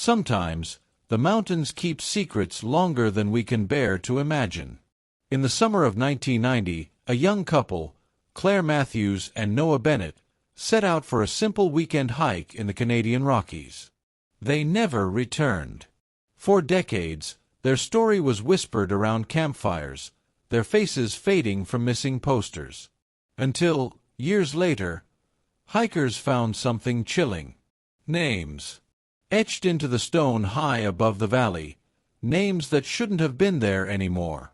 Sometimes, the mountains keep secrets longer than we can bear to imagine. In the summer of 1990, a young couple, Claire Matthews and Noah Bennett, set out for a simple weekend hike in the Canadian Rockies. They never returned. For decades, their story was whispered around campfires, their faces fading from missing posters. Until, years later, hikers found something chilling. Names. Etched into the stone high above the valley, names that shouldn't have been there anymore.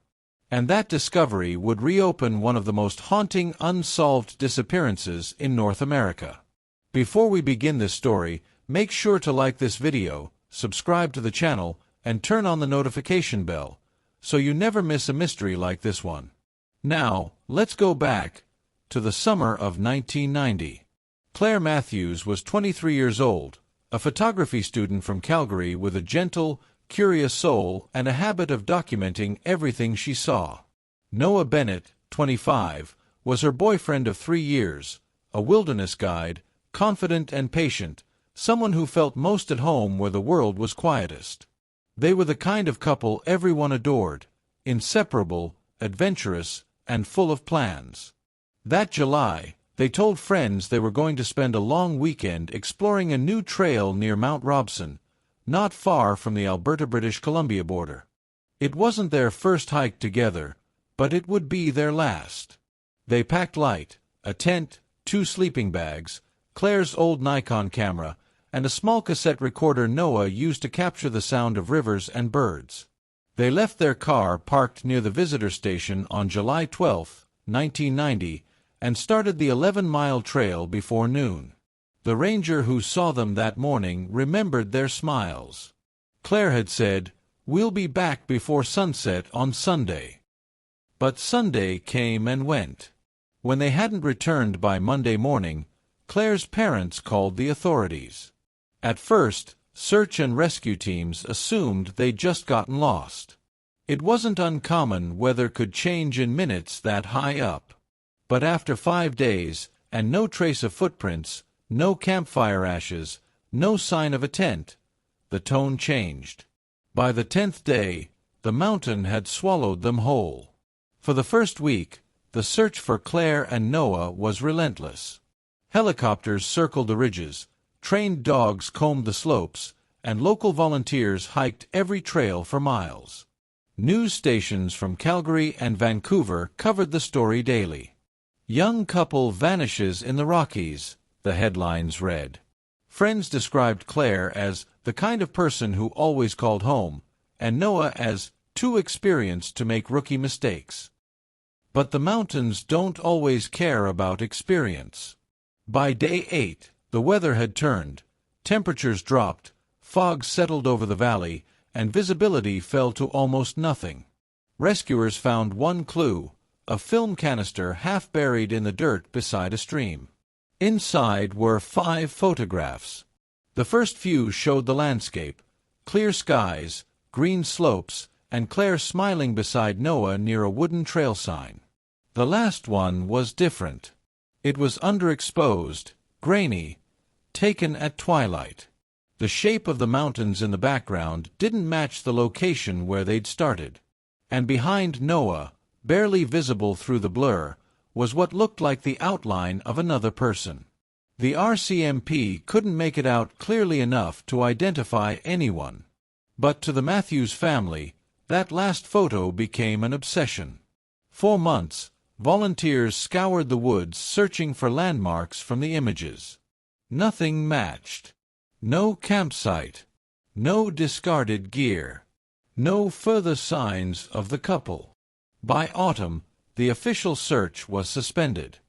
And that discovery would reopen one of the most haunting unsolved disappearances in North America. Before we begin this story, make sure to like this video, subscribe to the channel, and turn on the notification bell, so you never miss a mystery like this one. Now, let's go back to the summer of 1990. Claire Matthews was 23 years old, a photography student from Calgary with a gentle, curious soul and a habit of documenting everything she saw. Noah Bennett, 25, was her boyfriend of 3 years, a wilderness guide, confident and patient, someone who felt most at home where the world was quietest. They were the kind of couple everyone adored, inseparable, adventurous, and full of plans. That July, they told friends they were going to spend a long weekend exploring a new trail near Mount Robson, not far from the Alberta-British Columbia border. It wasn't their first hike together, but it would be their last. They packed light, a tent, 2 sleeping bags, Claire's old Nikon camera, and a small cassette recorder Noah used to capture the sound of rivers and birds. They left their car parked near the visitor station on July 12, 1990, and started the 11-mile trail before noon. The ranger who saw them that morning remembered their smiles. Claire had said, "We'll be back before sunset on Sunday." But Sunday came and went. When they hadn't returned by Monday morning, Claire's parents called the authorities. At first, search and rescue teams assumed they'd just gotten lost. It wasn't uncommon weather could change in minutes that high up. But after 5 days, and no trace of footprints, no campfire ashes, no sign of a tent, the tone changed. By the 10th day, the mountain had swallowed them whole. For the first week, the search for Claire and Noah was relentless. Helicopters circled the ridges, trained dogs combed the slopes, and local volunteers hiked every trail for miles. News stations from Calgary and Vancouver covered the story daily. "Young couple vanishes in the Rockies," the headlines read. Friends described Claire as the kind of person who always called home, and Noah as too experienced to make rookie mistakes. But the mountains don't always care about experience. By day 8, the weather had turned, temperatures dropped, fog settled over the valley, and visibility fell to almost nothing. Rescuers found one clue, a film canister half buried in the dirt beside a stream. Inside were 5 photographs. The first few showed the landscape, clear skies, green slopes, and Claire smiling beside Noah near a wooden trail sign. The last one was different. It was underexposed, grainy, taken at twilight. The shape of the mountains in the background didn't match the location where they'd started. And behind Noah, barely visible through the blur, was what looked like the outline of another person. The RCMP couldn't make it out clearly enough to identify anyone. But to the Matthews family, that last photo became an obsession. For months, volunteers scoured the woods searching for landmarks from the images. Nothing matched. No campsite. No discarded gear. No further signs of the couple. By autumn, the official search was suspended.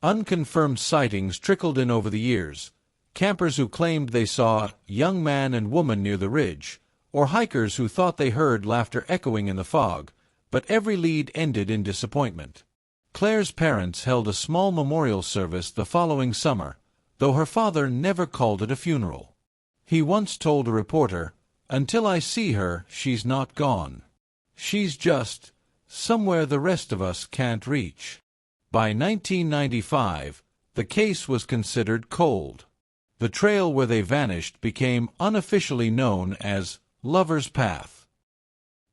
Unconfirmed sightings trickled in over the years, campers who claimed they saw a young man and woman near the ridge, or hikers who thought they heard laughter echoing in the fog, but every lead ended in disappointment. Claire's parents held a small memorial service the following summer, though her father never called it a funeral. He once told a reporter, "Until I see her, she's not gone. She's just somewhere the rest of us can't reach." By 1995, the case was considered cold. The trail where they vanished became unofficially known as Lover's Path.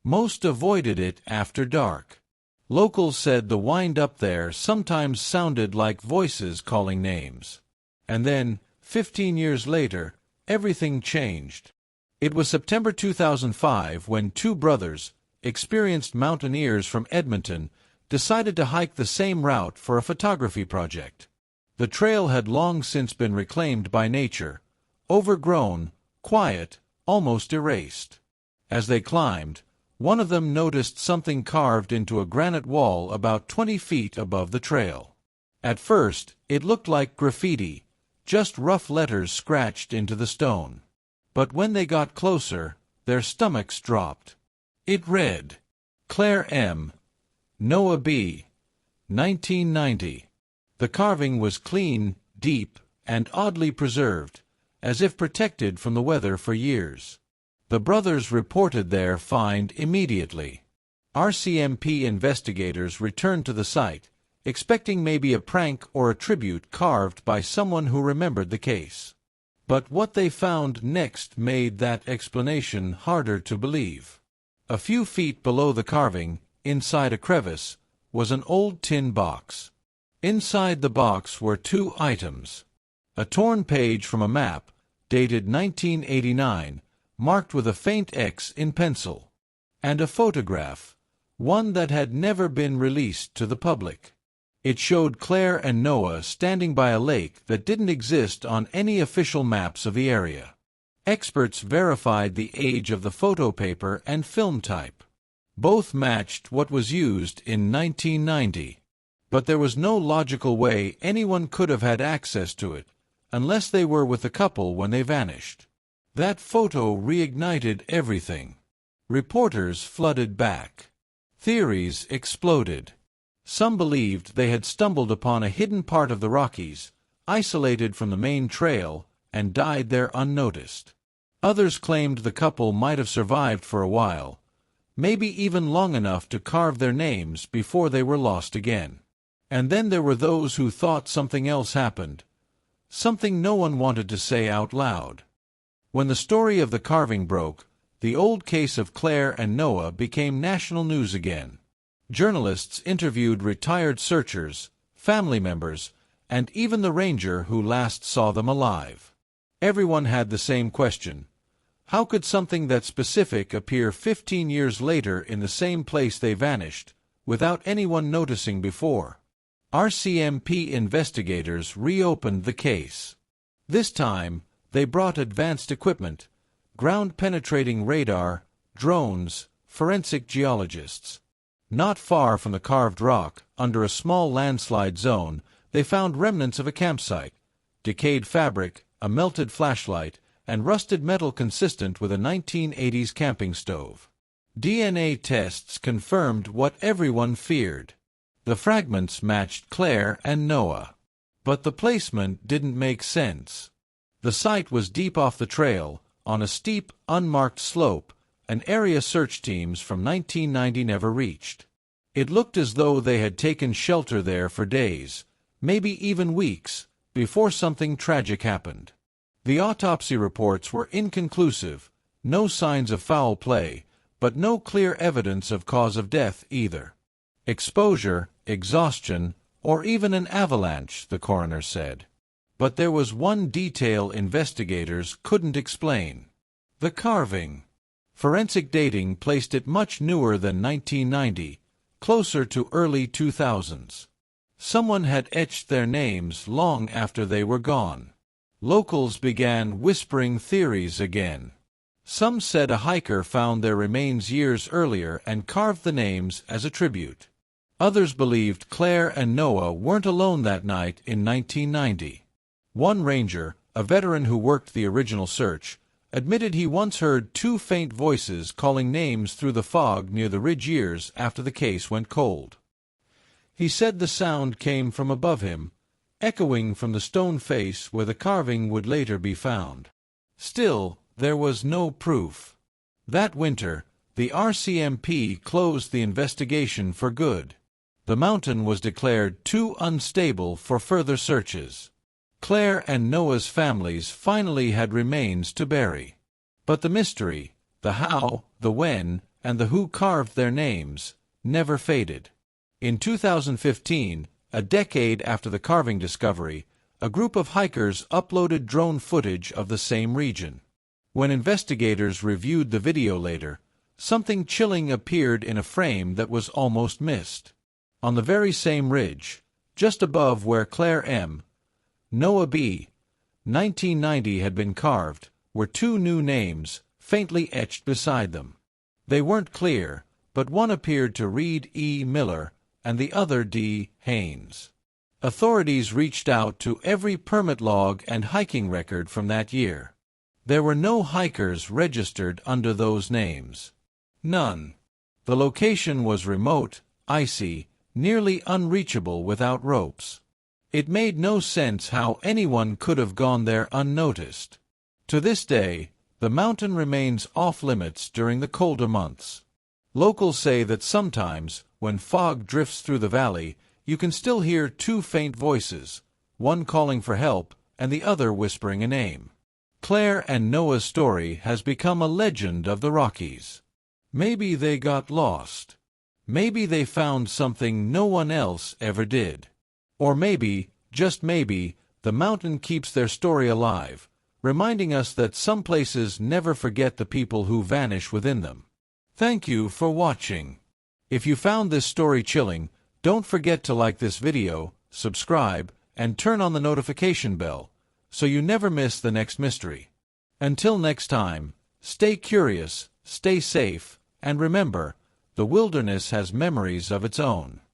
Most avoided it after dark. Locals said the wind up there sometimes sounded like voices calling names. And then, 15 years later, everything changed. It was September 2005 when two brothers, experienced mountaineers from Edmonton, decided to hike the same route for a photography project. The trail had long since been reclaimed by nature, overgrown, quiet, almost erased. As they climbed, one of them noticed something carved into a granite wall about 20 feet above the trail. At first, it looked like graffiti, just rough letters scratched into the stone. But when they got closer, their stomachs dropped. It read, Claire M., Noah B., 1990. The carving was clean, deep, and oddly preserved, as if protected from the weather for years. The brothers reported their find immediately. RCMP investigators returned to the site, expecting maybe a prank or a tribute carved by someone who remembered the case. But what they found next made that explanation harder to believe. A few feet below the carving, inside a crevice, was an old tin box. Inside the box were two items: a torn page from a map, dated 1989, marked with a faint X in pencil, and a photograph, one that had never been released to the public. It showed Claire and Noah standing by a lake that didn't exist on any official maps of the area. Experts verified the age of the photo paper and film type. Both matched what was used in 1990. But there was no logical way anyone could have had access to it, unless they were with the couple when they vanished. That photo reignited everything. Reporters flooded back. Theories exploded. Some believed they had stumbled upon a hidden part of the Rockies, isolated from the main trail, and died there unnoticed. Others claimed the couple might have survived for a while, maybe even long enough to carve their names before they were lost again. And then there were those who thought something else happened, something no one wanted to say out loud. When the story of the carving broke, the old case of Claire and Noah became national news again. Journalists interviewed retired searchers, family members, and even the ranger who last saw them alive. Everyone had the same question: how could something that specific appear 15 years later in the same place they vanished, without anyone noticing before? RCMP investigators reopened the case. This time, they brought advanced equipment: ground-penetrating radar, drones, forensic geologists. Not far from the carved rock, under a small landslide zone, they found remnants of a campsite, decayed fabric, a melted flashlight, and rusted metal consistent with a 1980s camping stove. DNA tests confirmed what everyone feared. The fragments matched Claire and Noah. But the placement didn't make sense. The site was deep off the trail, on a steep, unmarked slope, an area search teams from 1990 never reached. It looked as though they had taken shelter there for days, maybe even weeks, before something tragic happened. The autopsy reports were inconclusive, no signs of foul play, but no clear evidence of cause of death either. Exposure, exhaustion, or even an avalanche, the coroner said. But there was one detail investigators couldn't explain: the carving. Forensic dating placed it much newer than 1990, closer to early 2000s. Someone had etched their names long after they were gone. Locals began whispering theories again. Some said a hiker found their remains years earlier and carved the names as a tribute. Others believed Claire and Noah weren't alone that night in 1990. One ranger, a veteran who worked the original search, admitted he once heard two faint voices calling names through the fog near the ridge years after the case went cold. He said the sound came from above him, echoing from the stone face where the carving would later be found. Still, there was no proof. That winter, the RCMP closed the investigation for good. The mountain was declared too unstable for further searches. Claire and Noah's families finally had remains to bury. But the mystery, the how, the when, and the who carved their names, never faded. In 2015, a decade after the carving discovery, a group of hikers uploaded drone footage of the same region. When investigators reviewed the video later, something chilling appeared in a frame that was almost missed. On the very same ridge, just above where Claire M. Noah B. 1990 had been carved, were two new names, faintly etched beside them. They weren't clear, but one appeared to read E. Miller, and the other D. Haynes. Authorities reached out to every permit log and hiking record from that year. There were no hikers registered under those names. None. The location was remote, icy, nearly unreachable without ropes. It made no sense how anyone could have gone there unnoticed. To this day, the mountain remains off-limits during the colder months. Locals say that sometimes, when fog drifts through the valley, you can still hear two faint voices, one calling for help and the other whispering a name. Claire and Noah's story has become a legend of the Rockies. Maybe they got lost. Maybe they found something no one else ever did. Or maybe, just maybe, the mountain keeps their story alive, reminding us that some places never forget the people who vanish within them. Thank you for watching. If you found this story chilling, don't forget to like this video, subscribe, and turn on the notification bell, so you never miss the next mystery. Until next time, stay curious, stay safe, and remember, the wilderness has memories of its own.